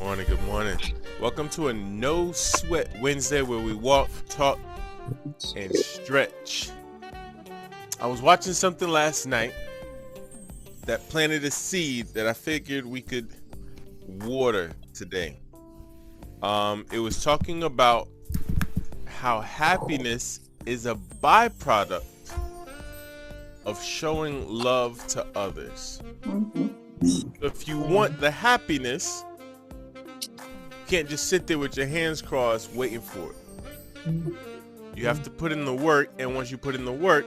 Morning, good morning. Welcome to a No Sweat Wednesday where we walk, talk, and stretch. I was watching something last night that planted a seed that I figured we could water today. It was talking about how happiness is a byproduct of showing love to others. If you want the happiness, you can't just sit there with your hands crossed waiting for it. You have to put in the work, and once you put in the work,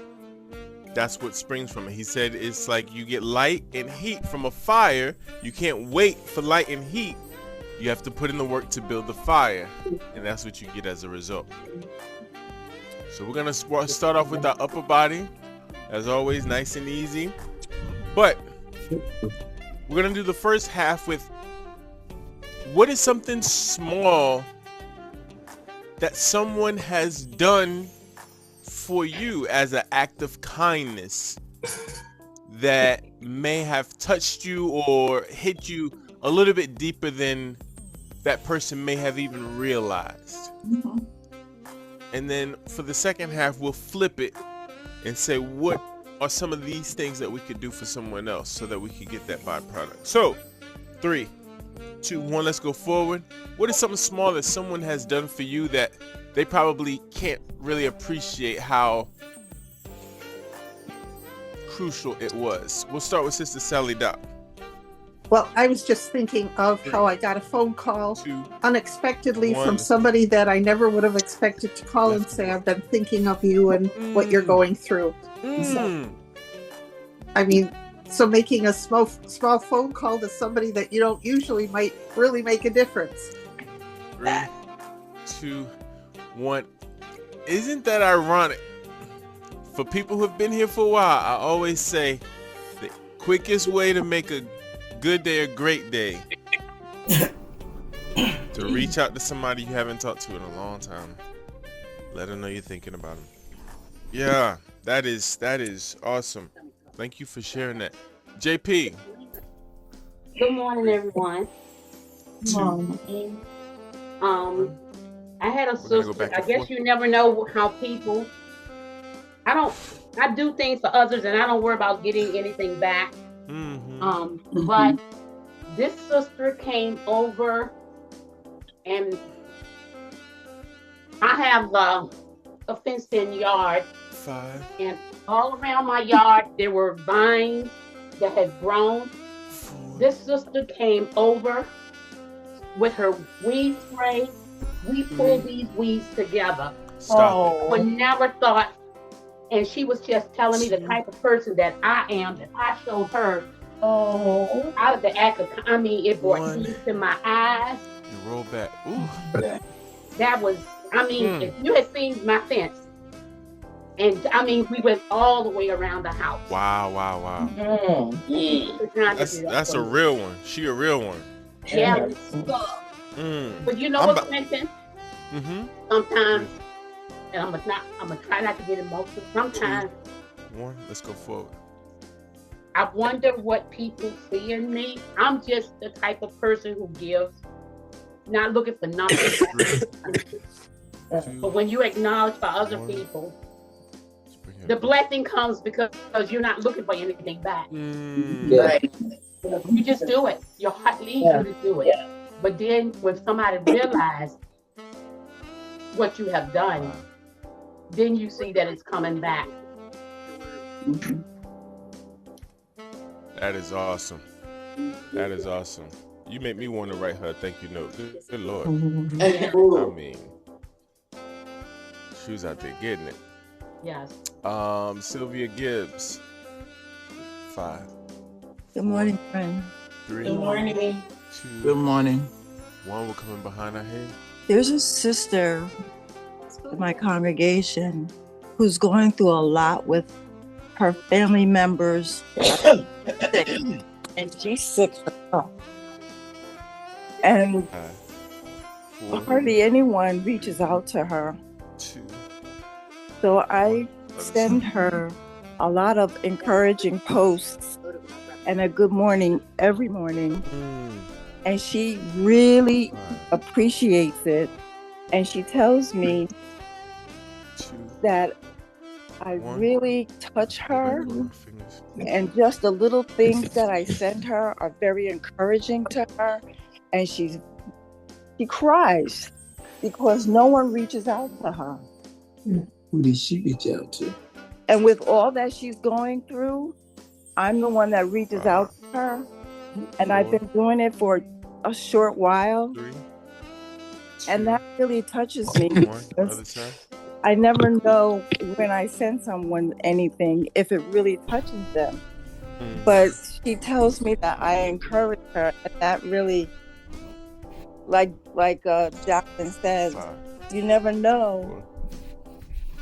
that's what springs from it. He said it's like you get light and heat from a fire. You can't wait for light and heat. You have to put in the work to build the fire, and that's what you get as a result. So we're gonna start off with our upper body, as always, nice and easy. But we're gonna do the first half with what is something small that someone has done for you as an act of kindness that may have touched you or hit you a little bit deeper than that person may have even realized. And then for the second half, we'll flip it and say, what are some of these things that we could do for someone else so that we could get that byproduct? So, 3, 2, 1, let's go forward. What is something small that someone has done for you that they probably can't really appreciate how crucial it was? We'll start with Sister Sally Dopp. Well, I was just thinking of how I got a phone call 2, unexpectedly 1. from somebody that I never would have expected to call and say, I've been thinking of you and what you're going through. So, I mean, so making a small phone call to somebody that you don't usually might really make a difference. 3, 2, 1. Isn't that ironic? For people who've been here for a while, I always say the quickest way to make a good day, a great day, to reach out to somebody you haven't talked to in a long time. Let them know you're thinking about them. Yeah, that is awesome. Thank you for sharing that. JP. Good morning, everyone. 2. I had a We're gonna go sister. back I and guess forth. you never know how people. I do things for others, and I don't worry about getting anything back. But this sister came over, and I have a fenced-in yard, 5, and all around my yard there were vines that had grown. 4. This sister came over with her weed spray. We pulled these weeds together. Stop it. But never thought, and she was just telling me the type of person that I am, that I showed her out of the act of, I mean, it brought 1. tears to my eyes. You roll back. Ooh. That was, I mean, if you had seen my fence, and I mean, we went all the way around the house. Wow. That's a real one. She a real one. Yeah. But you know what, Clinton? Sometimes, and I'm gonna try not to get emotional. Sometimes 1. Let's go forward. I wonder what people see in me. I'm just the type of person who gives, not looking for nothing. 3, 2, But when you acknowledge for other 1. people, Let's bring it the up. blessing comes because you're not looking for anything back. You just do it. Your heart leads you to do it. But then when somebody realizes what you have done, then you see that it's coming back. That is awesome. That is awesome. You make me want to write her a thank you note. Good Lord. I mean, she was out there getting it. Yes. Sylvia Gibbs. 5. Good morning, friend. 3, Good morning. 2, Good morning. 1. We're coming behind our head. There's a sister in my congregation who's going through a lot with her family members. And she's sick. And 5, 4, hardly anyone reaches out to her. 2. So I send her a lot of encouraging posts and a good morning every morning. and she really appreciates it. And she tells me that I really touch her, and just the little things that I send her are very encouraging to her. And she cries because no one reaches out to her. Who did she reach out to? And with all that she's going through, I'm the one that reaches out to her. And I've been doing it for a short while. And that really touches me. I never know when I send someone anything if it really touches them. But she tells me that I encourage her, and that really, like Jacqueline says, you never know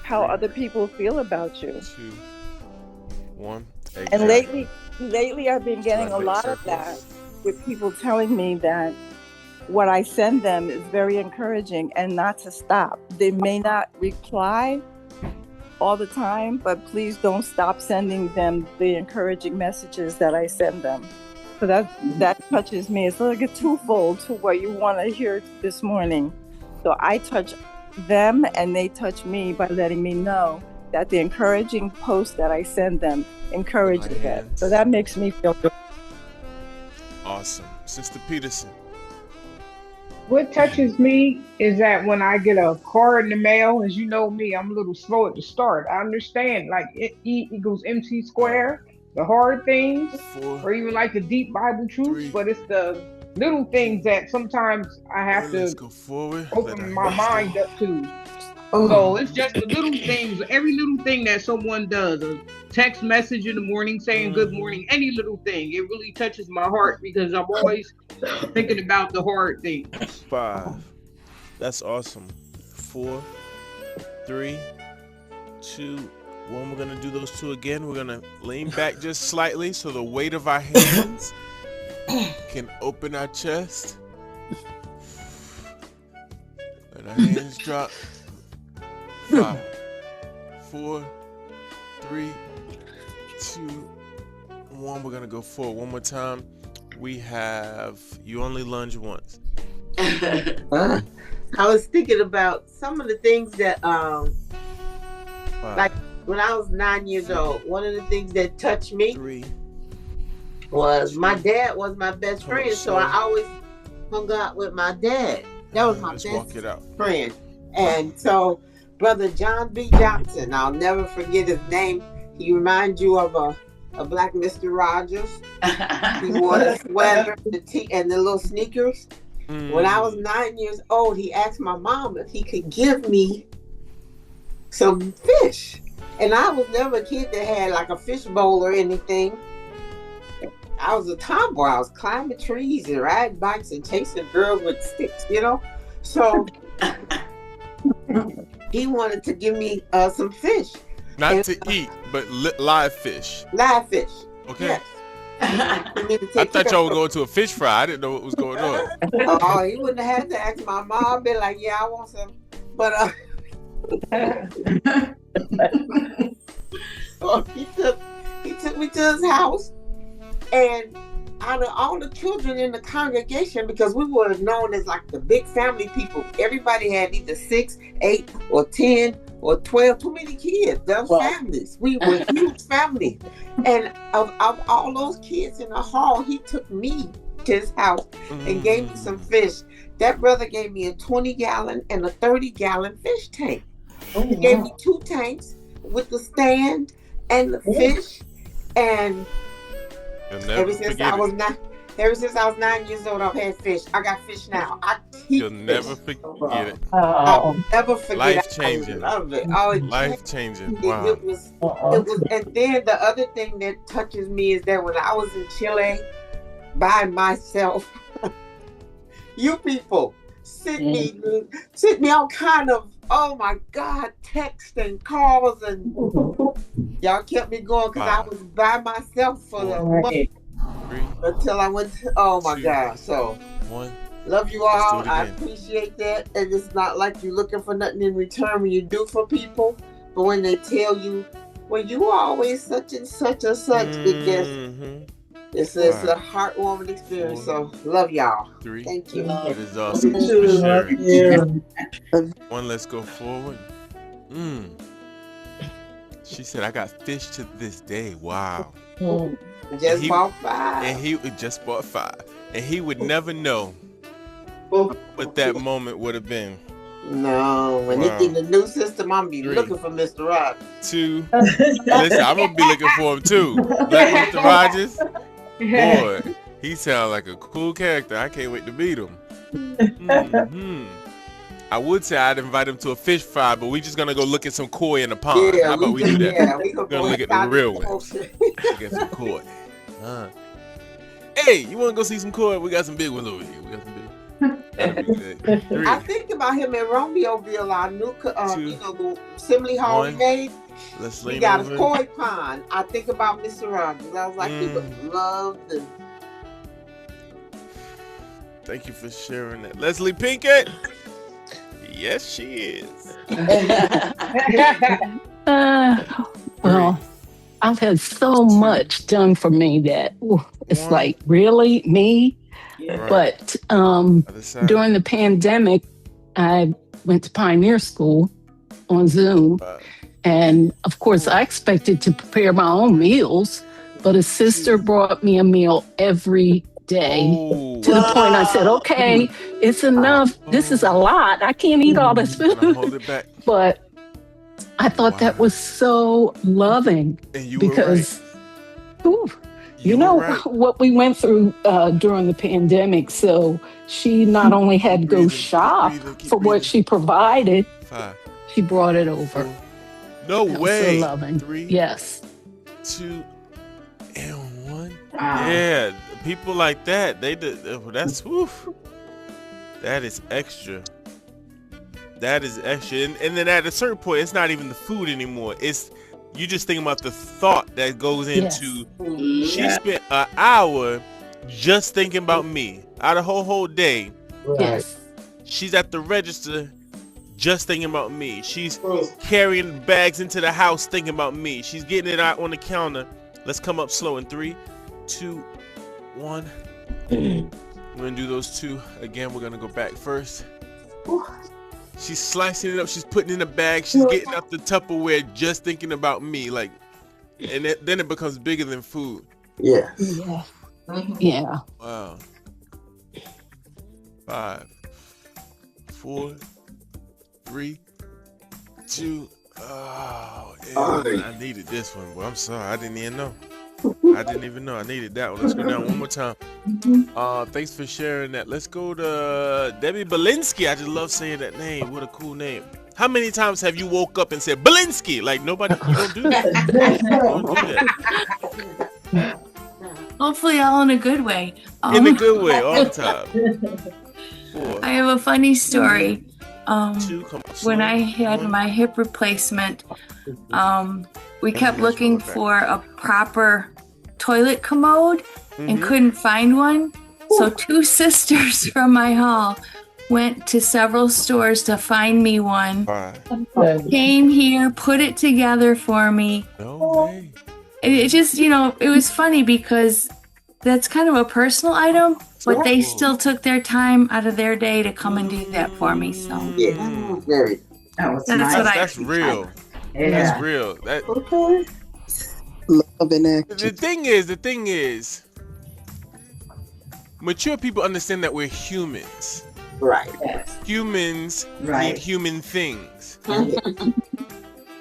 how other people feel about you. 2, 1. And lately I've been getting a lot of that with people telling me that what I send them is very encouraging and not to stop. They may not reply all the time, but please don't stop sending them the encouraging messages that I send them. So that touches me. It's like a twofold to what you want to hear this morning. So I touch them and they touch me by letting me know that the encouraging post that I send them encourages them. So that makes me feel good. Awesome. Sister Peterson. What touches me is that when I get a card in the mail, as you know me, I'm a little slow at the start. I understand, like E equals MC square, the hard things, 4, or even like the deep Bible truths, 3, but it's the little things that sometimes I have to open my mind up to. So it's just the little things, every little thing that someone does, a text message in the morning saying good morning, any little thing, it really touches my heart because I'm always thinking about the hard things. 5. That's awesome. 4, 3, 2, 1. We're going to do those 2 again. We're going to lean back just slightly so the weight of our hands can open our chest. Let our hands drop. 5, 4, 3, 2, 1. We're going to go forward one more time. We have You Only Lunge Once. I was thinking about some of the things that, like when I was 9 years old, one of the things that touched me was my dad was my best friend, so I always hung out with my dad. That was my best friend. And so Brother John B. Johnson, I'll never forget his name. He reminds you of a black Mr. Rogers. He wore the sweater and the little sneakers. When I was 9 years old, he asked my mom if he could give me some fish. And I was never a kid that had like a fish bowl or anything. I was a tomboy. I was climbing trees and riding bikes and chasing girls with sticks, you know? So he wanted to give me some fish. Not to eat, but live fish. Live fish. Okay. Yes. I thought y'all were going to a fish fry. I didn't know what was going on. Oh, he wouldn't have had to ask my mom. Be like, yeah, I want some. But so he took me to his house, and out of all the children in the congregation, because we were known as like the big family people, everybody had either 6, 8, or 10 or 12, too many kids. Those families. We were a huge family. And of all those kids in the hall, he took me to his house and gave me some fish. That brother gave me a 20-gallon and a 30-gallon fish tank. He gave me 2 tanks with the stand and the fish. And ever since I was 9 years old, I've had fish. I got fish now. You'll never forget it. I'll never forget. Life changing. I love it. Oh, life changing. Wow. It was, and then the other thing that touches me is that when I was in Chile by myself, you people sent me all kind of, oh my God, text and calls, and y'all kept me going because I was by myself for the month until I went to, oh my God. So, 1. Love you all. I appreciate that. And it's not like you're looking for nothing in return when you do for people, but when they tell you, well, you are always such and such or such, it just, It's a heartwarming experience. So love y'all. 3. Thank you. It is awesome for sharing. 1. Let's go forward. She said, "I got fish to this day." Wow. Just bought 5. And he just bought 5, and he would never know what that moment would have been. No, when they get the new system, I'm be looking for Mr. Rogers. 2. Listen, I'm gonna be looking for him too. Like Mr. Rogers, boy, he sounds like a cool character. I can't wait to meet him. I would say I'd invite him to a fish fry, but we just gonna go look at some koi in the pond. How about we do that? Yeah, we're gonna look at the real ones. Get some koi. Hey, you wanna go see some koi? We got some big ones over here. We got some big. 3. I think about him in Romeoville, our new, 2, the Assembly Hall we made. Let's he got a koi pond. I think about Mr. Rogers. I was like, he would love this. Thank you for sharing that. Leslie Pinkett. Yes, she is. Well, I've had so much done for me that it's like, really, me? Yeah. But during the pandemic, I went to Pioneer School on Zoom. And of course, I expected to prepare my own meals, but a sister brought me a meal every day to the point I said, okay, it's enough. This is a lot. I can't eat all this food. But I thought that was so loving because, you know what we went through during the pandemic. So she not only had to go shop for what she provided, she brought it over. No way. So loving. 3, yes. 2, and 1. Yeah, people like that, that's woof. That is extra. That is extra. And then at a certain point, it's not even the food anymore. It's you just thinking about the thought that goes into. She spent an hour just thinking about me. Out of her whole day, she's at the register just thinking about me. She's carrying bags into the house thinking about me. She's getting it out on the counter. Let's come up slow in 3, 2, 1. We're gonna do those 2 again. We're gonna go back first. She's slicing it up. She's putting it in a bag. She's getting out the Tupperware, just thinking about me. Like, and then it becomes bigger than food. Yeah. Yeah. Wow. 5, 4, 3, 2. Oh, I needed this one, but I'm sorry. I didn't even know. I needed that one. Let's go down one more time. Thanks for sharing that. Let's go to Debbie Belinsky. I just love saying that name. What a cool name. How many times have you woke up and said Belinsky? Like nobody, you don't do that. Don't do that. Hopefully all in a good way. In a good way, all the time. 4. I have a funny story. When I had my hip replacement, we kept looking for a proper toilet commode and couldn't find one. So 2 sisters from my hall went to several stores to find me one. Came here, put it together for me. No way. It just, it was funny because that's kind of a personal item, but they still took their time out of their day to come and do that for me. So that's nice. That's real. Yeah. That's real. Love and action. The thing is, mature people understand that we're humans. Right. Humans need human things.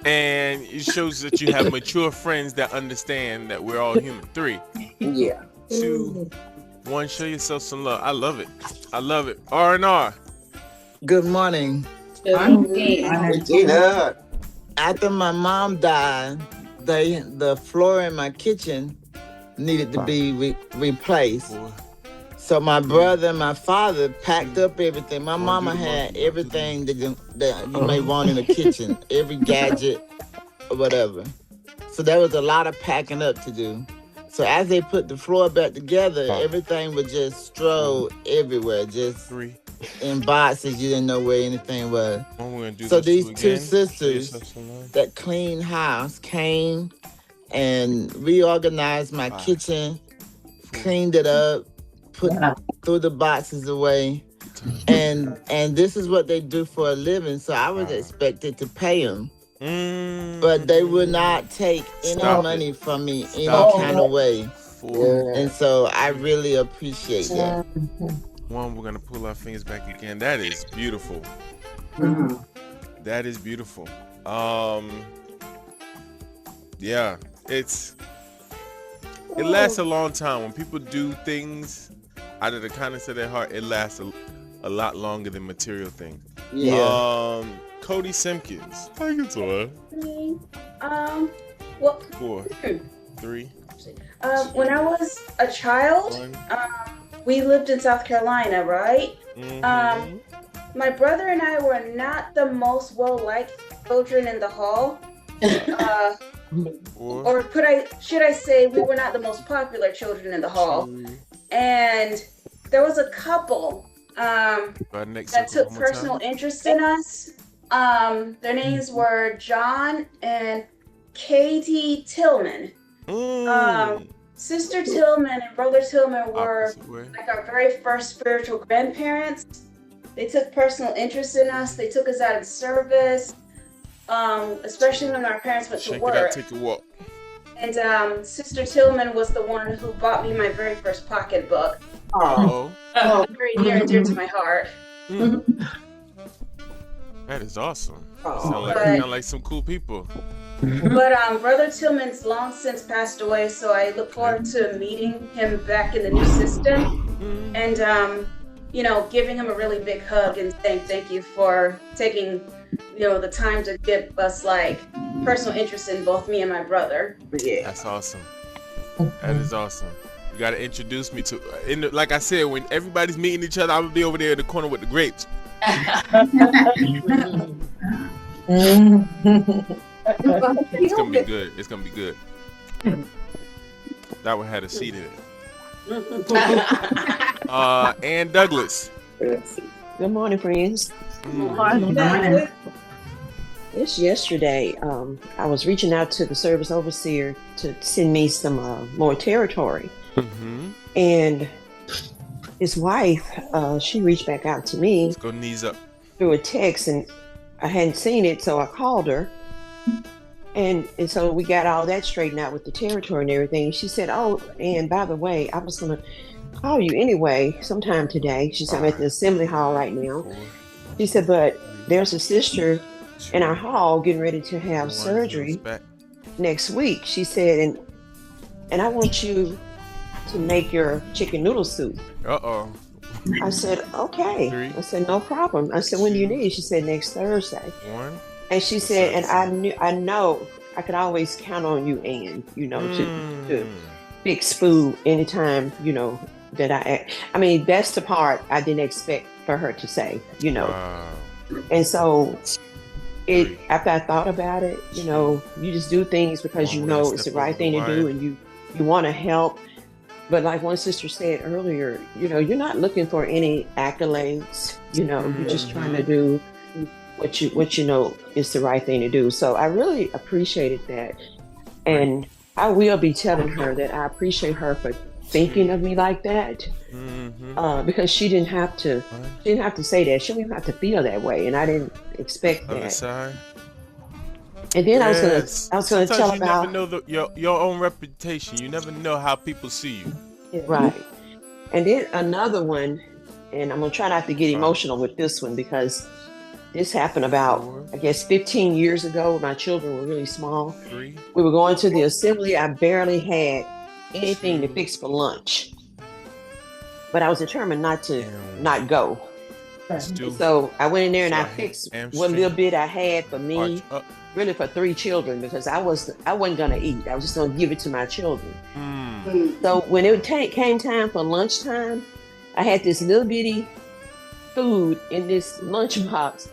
And it shows that you have mature friends that understand that we're all human. 3, 2, 1. Show yourself some love. I love it. R&R. Good morning. After my mom died, the floor in my kitchen needed to be replaced. So my brother and my father packed up everything. My mama had everything that you may want in the kitchen, every gadget or whatever. So there was a lot of packing up to do. So as they put the floor back together, everything was just strode everywhere, just in boxes. You didn't know where anything was. So these 2 sisters that clean house came and reorganized my kitchen cleaned it up, threw the boxes away. And this is what they do for a living. So I was expected to pay them. But they would not take any money from me any kind of way. And so I really appreciate that. One, we're going to pull our fingers back again. That is beautiful. That is beautiful. Yeah, it lasts a long time. When people do things out of the kindness of their heart, it lasts a lot longer than material things. Yeah. Cody Simpkins. How you doing? Well, 4, 3. When I was a child, we lived in South Carolina, right? My brother and I were not the most well-liked children in the hall. Or should I say we were not the most popular children in the hall. And there was a couple that took personal interest in us. Their names were John and Katie Tillman. Sister Tillman and Brother Tillman were like our very first spiritual grandparents. They took personal interest in us. They took us out of service, especially when our parents went to work. Take a walk. And Sister Tillman was the one who bought me my very first pocketbook. Very near and dear to my heart. That is awesome. Sound like some cool people. But Brother Tillman's long since passed away, so I look forward to meeting him back in the new system, and giving him a really big hug and saying thank you for taking, the time to give us like personal interest in both me and my brother. Yeah, that's awesome. That is awesome. You gotta introduce me to. Like I said, when everybody's meeting each other, I'm gonna be over there in the corner with the grapes. It's gonna be good. It's gonna be good. That one had a seat in it. Ann Douglas. Good morning, friends. Good morning. It's yesterday. I was reaching out to the service overseer to send me some more territory, and his wife, she reached back out to me. Let's go knees up. Through a text, and I hadn't seen it, so I called her, and so we got all that straightened out with the territory and everything. She said, "Oh, and by the way, I was gonna call you anyway sometime today." She said, "I'm at the assembly hall right now." She said, "But there's a sister in our hall getting ready to have surgery next week." She said, and I want you to make your chicken noodle soup. I said, okay. I said, no problem. I said, when do you need it? She said, next Thursday. And she said, and I know I could always count on you, Ann, to fix food anytime, that I mean, that's the part I didn't expect for her to say, And so after I thought about it, you just do things because it's the right thing to do, and you want to help. But like one sister said earlier, you're not looking for any accolades. You're just trying to do what you know is the right thing to do. So I really appreciated that, and I will be telling her that I appreciate her for thinking of me like that, because she didn't have to. She didn't have to say that. She didn't even have to feel that way, and I didn't expect that. And then I was gonna tell about. You never know your own reputation. You never know how people see you. Right. And then another one, and I'm gonna try not to get emotional with this one because this happened about, I guess, 15 years ago when my children were really small. We were going to the assembly. I barely had anything to fix for lunch, but I was determined not to not go. So I went in there and I fixed what little bit I had for me, really for 3 children, because I wasn't gonna eat. I was just gonna give it to my children. So when it came time for lunchtime, I had this little bitty food in this lunchbox,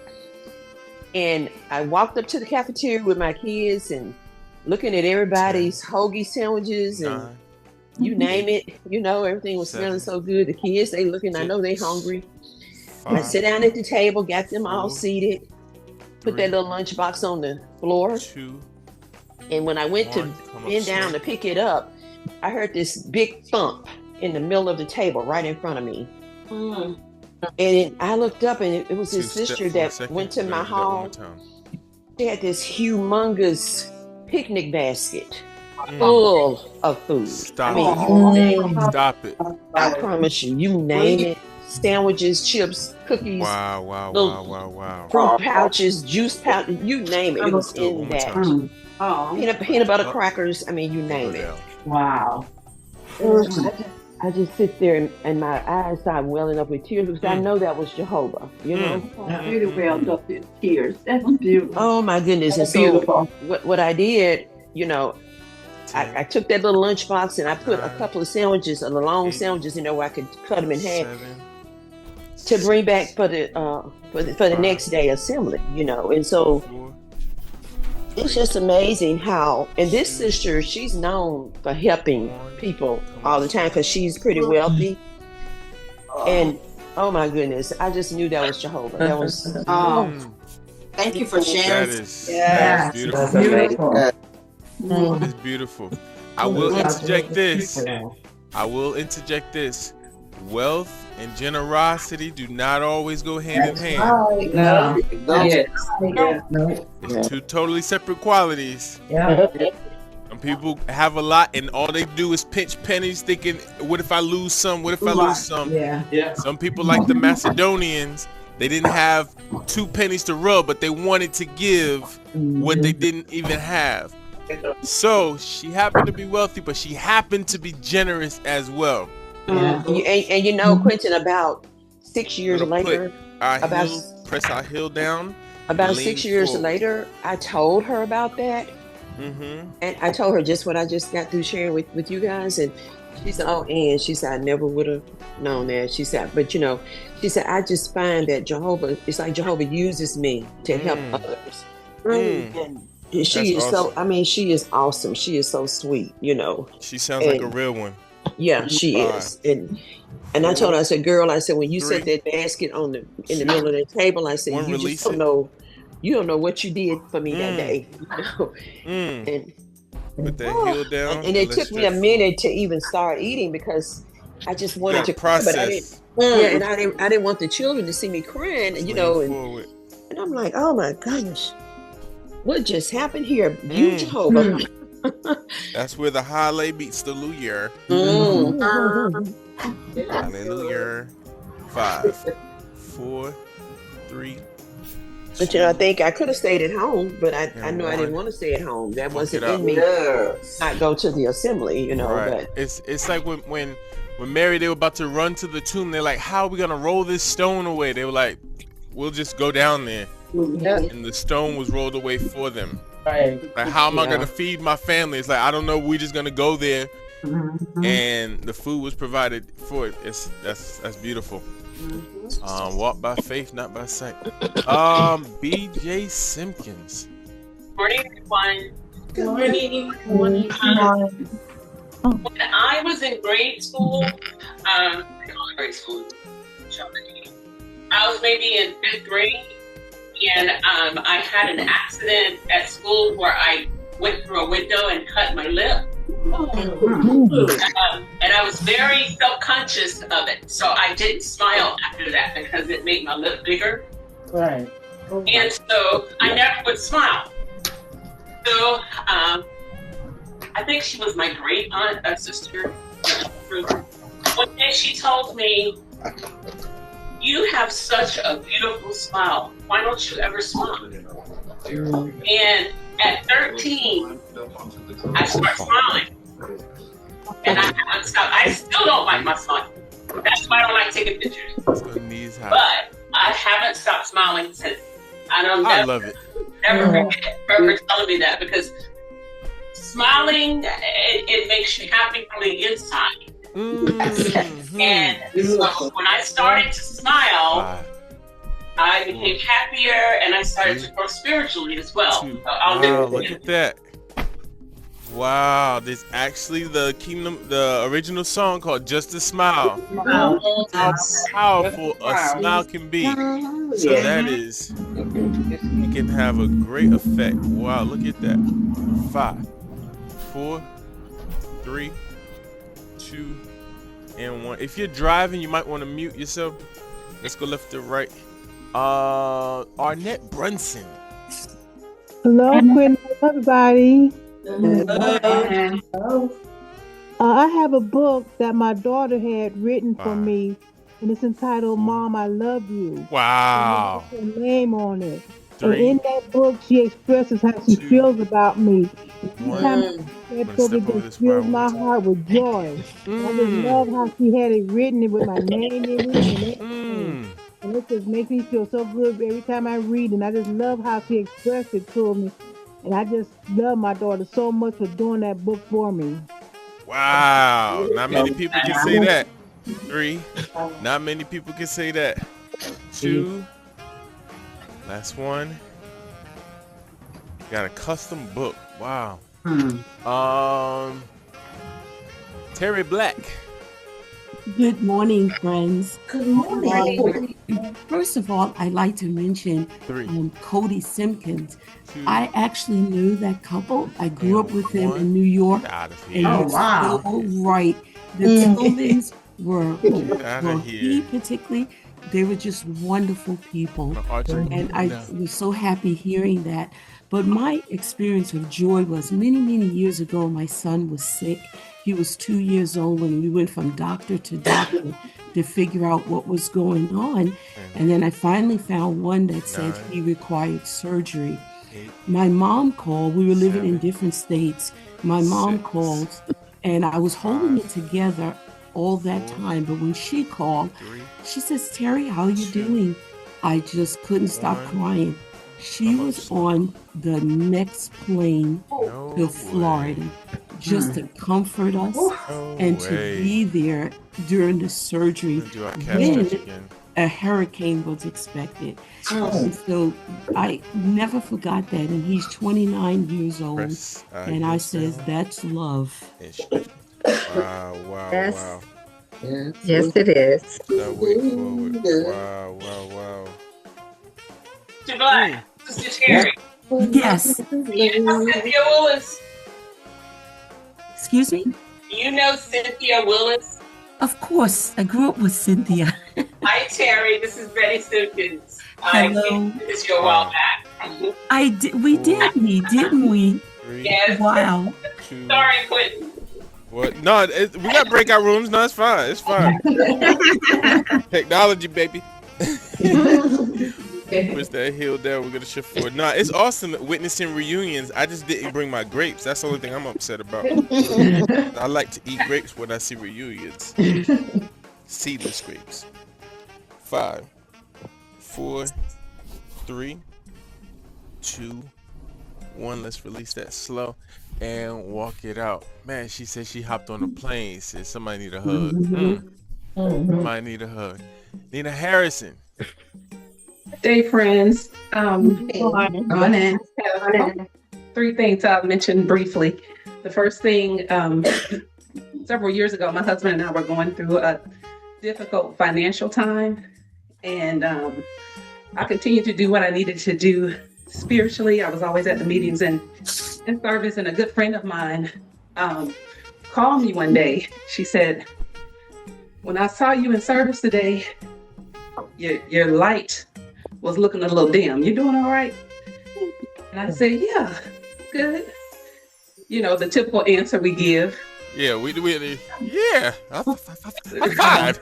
and I walked up to the cafeteria with my kids and looking at everybody's hoagie sandwiches and you name it, everything was smelling so good. The kids, they looking, I know they hungry. I sit down at the table, got them all seated, put that little lunchbox on the floor. And when I went to bend down to pick it up, I heard this big thump. in the middle of the table, right in front of me. And I looked up, and it was his sister that went to my hall. She had this humongous picnic basket full of food. Stop it. I promise you, you name it. Sandwiches, chips, cookies. Wow. Fruit pouches, juice pouches, you name it. It was in that. Peanut butter crackers. I mean, you name it. Wow. I just sit there and my eyes start welling up with tears because I know that was Jehovah, you know? Really welled up in tears. That's beautiful. Oh my goodness. That's and so beautiful. what I did, you know, I took that little lunchbox and I put a couple of sandwiches, the long sandwiches, you know, where I could cut them in half to bring back for the next day assembly, you know. And so it's just amazing how, and this sister, she's known for helping people all the time because she's pretty wealthy. And oh my goodness, I just knew that was Jehovah. That was thank you for sharing. That is beautiful. It's beautiful. I will interject this. Wealth and generosity do not always go hand in hand. No. It's two totally separate qualities. Some people have a lot and all they do is pinch pennies thinking, what if I lose some? What if I lose some? Some people, like the Macedonians, they didn't have 2 pennies to rub, but they wanted to give what they didn't even have. So she happened to be wealthy, but she happened to be generous as well. And you know, Quentin, about 6 years later, press our heel down. About 6 years later, I told her about that. And I told her just what I just got through sharing with you guys. And she said, oh, and she said, I never would have known that. She said, but you know, she said, I just find that Jehovah, it's like Jehovah uses me to help others. And she is awesome. So, I mean, she is awesome. She is so sweet, you know. She sounds like a real one. Yeah, she is. And I told her, I said, girl, I said, when you set that basket in the middle of the table, I said, you just don't know. You don't know what you did for me that day. You know? And put that heel down. And it took me a minute to even start eating because I just wanted to process. But I didn't want the children to see me crying, and you know, and I'm like, oh my gosh, what just happened here? You Jehovah. That's where the Hallelujah meets the Luyer. Hallelujah. 5, 4, 3. But you know, I think I could have stayed at home, but I know I didn't want to stay at home. That wasn't in me. Not go to the assembly, you know. Right. But it's like when Mary, they were about to run to the tomb. They're like, how are we gonna roll this stone away? They were like, we'll just go down there. And the stone was rolled away for them. Like, how am I gonna feed my family? It's like, I don't know. We're just gonna go there, and the food was provided for it. That's beautiful. Walk by faith, not by sight. BJ Simpkins. Morning, everyone. Good morning. When I was in grade school, I was maybe in 5th grade, and I had an accident at school where I went through a window and cut my lip. And I was very self-conscious of it, so I didn't smile after that because it made my lip bigger. Right. And so I never would smile. So I think she was my great aunt, sister. One day she told me, "You have such a beautiful smile. Why don't you ever smile?" And at 13, I started smiling. And I haven't stopped. I still don't like my smile. That's why I don't like taking pictures. But I haven't stopped smiling since. I love it. Never forget for telling me that, because smiling, it makes you happy from the inside. And so when I started to smile, I became happier, and I started to grow spiritually as well. So look at that. Wow, there's actually the original song called Just a Smile. How powerful a smile can be. So that is, it can have a great effect. Wow, look at that. 5, 4, 3, 2, and 1. If you're driving, you might want to mute yourself. Let's go left to right. Arnett Brunson. Hello, Quinn. Hello, everybody. Hello. I have a book that my daughter had written for me, and it's entitled "Mom, I Love You." Wow. And her name on it. 3, and in that book, she expresses how she feels about me. Every time that book, it just fills my heart with joy. I just love how she had it written with my name in it and everything. And it just makes me feel so good every time I read it. And I just love how she expressed it to me. And I just love my daughter so much for doing that book for me. Wow. Not many people can say that. 3. Not many people can say that. 2. Last one. Got a custom book. Wow. Terry Black. Good morning, friends. Good morning. First of all, I'd like to mention Cody Simpkins. I actually knew that couple. I grew up with them in New York. And you're so right. The Tillmans were he particularly, they were just wonderful people. And I was so happy hearing that. But my experience with Joy was many, many years ago, my son was sick. He was 2 years old, and we went from doctor to doctor to figure out what was going on. And then I finally found one that said he required surgery. My mom called. We were living in different states. My mom called, and I was holding it together all that time. But when she called, she says, "Terry, how are you doing?" I just couldn't stop crying. She was on the next plane to Florida just to comfort us and to be there during the surgery when a hurricane was expected. So I never forgot that. And he's 29 years old. And I says, that's love. Wow, wow, Yes. wow. Yes, it is. That way forward. Wow, wow, wow. Mr. Black, Sister Terry. Yes. You know Cynthia Willis? Excuse me? You know Cynthia Willis? Of course. I grew up with Cynthia. Hi, Terry. This is Betty Simpkins. Hello. This is your while back. We did meet, didn't we? Yes. Wow. Sorry, Quentin. What? No, we got breakout rooms. No, it's fine. It's fine. Technology, baby. Push that hill down. We're gonna shift forward. Nah, it's awesome witnessing reunions. I just didn't bring my grapes. That's the only thing I'm upset about. I like to eat grapes when I see reunions. Seedless grapes. 5, 4, 3, 2, 1. Let's release that slow and walk it out. Man, she said she hopped on a plane. Said somebody need a hug. Somebody need a hug. Nina Harrison. Day friends. Morning. 3 things I'll mention briefly. The first thing, several years ago, my husband and I were going through a difficult financial time, and I continued to do what I needed to do spiritually. I was always at the meetings and in service, and a good friend of mine called me one day. She said, "When I saw you in service today, your light was looking a little dim. You doing all right?" And I said, "Yeah, good." You know, the typical answer we give. Yeah, we yeah. High five.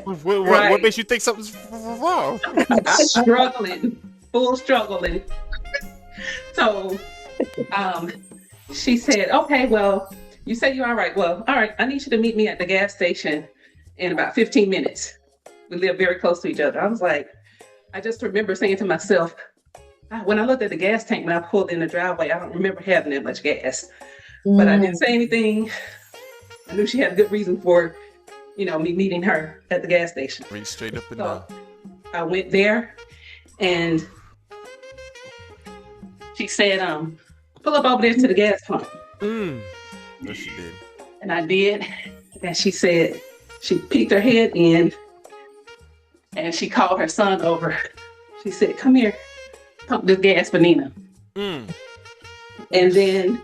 What makes you think something's wrong? Full struggling. So, she said, "Okay, well, you say you're all right. Well, all right, I need you to meet me at the gas station in about 15 minutes. We live very close to each other." I was like, I just remember saying to myself, when I looked at the gas tank when I pulled in the driveway, I don't remember having that much gas. But I didn't say anything. I knew she had a good reason for, me meeting her at the gas station. Read straight up and So down. I went there, and she said, "Pull up over there to the gas pump." Yes, she did. And I did. And she said, she peeked her head in, and she called her son over. She said, "Come here, pump this gas for Nina." And then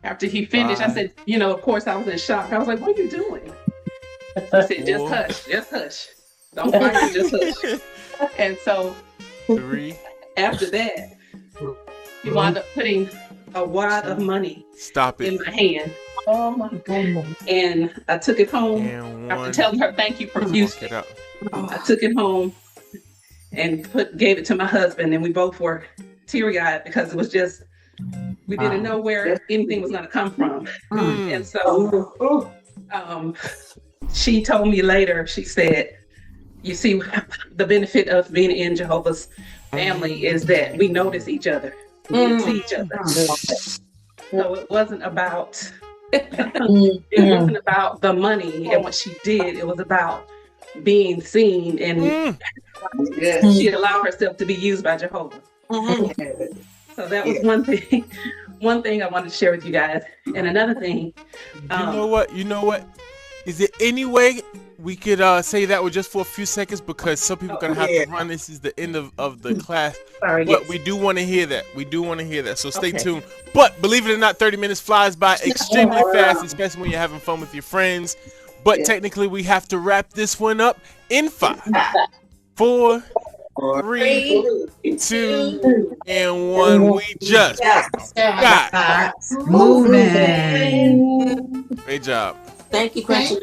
After he finished, I said, you know, of course I was in shock. I was like, what are you doing? He said, just hush. Don't fight, just hush. And so 3. After that, he wound up putting a wad of money in my hand. Oh my goodness. And I took it home after telling her thank you profusely. I took it home and gave it to my husband, and we both were teary-eyed because it was just, we didn't know where anything was going to come from. And so she told me later, she said, you see, the benefit of being in Jehovah's family is that we notice each other. We see each other. So it wasn't about the money and what she did. It was about being seen, and she allowed herself to be used by Jehovah. So that was one thing I wanted to share with you guys. And another thing, you know what? Is there any way we could say that with just for a few seconds, because some people are gonna have to run. This is the end of the class. But we do want to hear that. So stay tuned. But believe it or not, 30 minutes flies by extremely fast, especially when you're having fun with your friends. But technically, we have to wrap this one up in 5, 4, 3, 2, and 1. We just got moving. Great job. Thank you, Question.